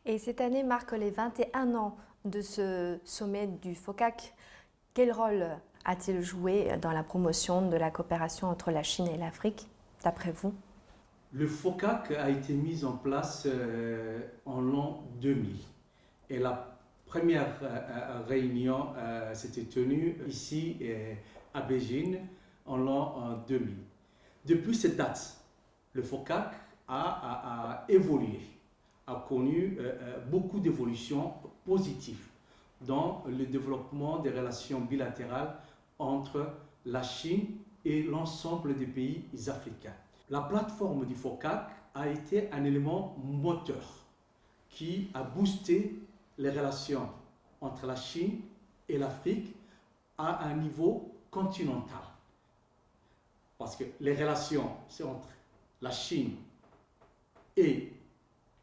Et cette année marque les 21 ans de ce sommet du FOCAC. Quel rôle a-t-il joué dans la promotion de la coopération entre la Chine et l'Afrique, d'après vous? Le FOCAC a été mis en place en l'an 2000 et la première réunion s'était tenue ici à Beijing en l'an 2000. Depuis cette date, le FOCAC a évolué, a connu beaucoup d'évolutions positives dans le développement des relations bilatérales entre la Chine et l'ensemble des pays africains. La plateforme du FOCAC a été un élément moteur qui a boosté les relations entre la Chine et l'Afrique à un niveau continental. Parce que les relations, c'est entre la Chine et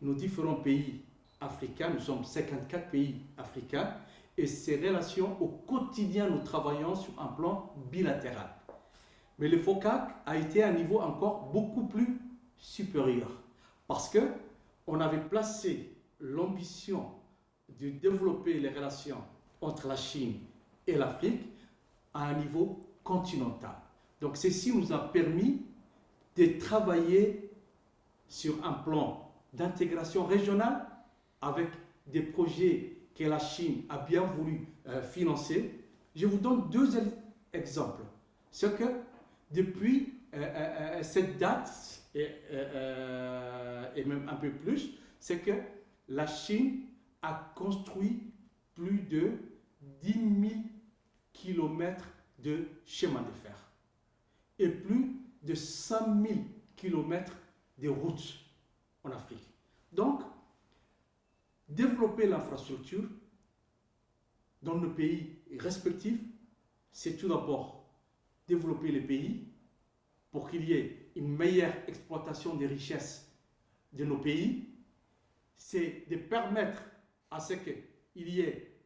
nos différents pays africains. Nous sommes 54 pays africains et ces relations, au quotidien, nous travaillons sur un plan bilatéral. Mais le FOCAC a été à un niveau encore beaucoup plus supérieur parce qu'on avait placé l'ambition de développer les relations entre la Chine et l'Afrique à un niveau continental. Donc ceci nous a permis de travailler sur un plan d'intégration régionale avec des projets que la Chine a bien voulu financer. Je vous donne deux exemples. Ce que depuis cette date, et même un peu plus, c'est que la Chine a construit plus de 10 000 kilomètres de chemin de fer et plus de 100 000 kilomètres de routes en Afrique. Donc, développer l'infrastructure dans nos pays respectifs, c'est tout d'abord développer les pays pour qu'il y ait une meilleure exploitation des richesses de nos pays, c'est de permettre à ce qu'il y ait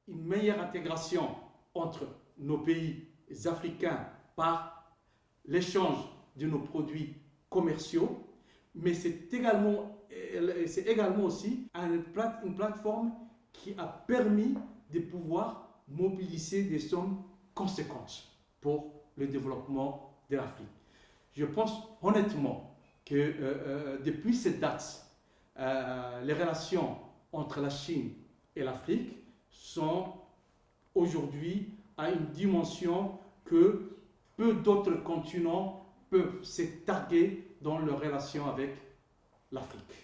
une meilleure intégration entre nos pays africains par l'échange de nos produits commerciaux, mais c'est également aussi une plateforme qui a permis de pouvoir mobiliser des sommes conséquentes pour le développement de l'Afrique. Je pense honnêtement que depuis cette date, les relations entre la Chine et l'Afrique sont aujourd'hui à une dimension que peu d'autres continents peuvent se targuer dans leurs relations avec l'Afrique.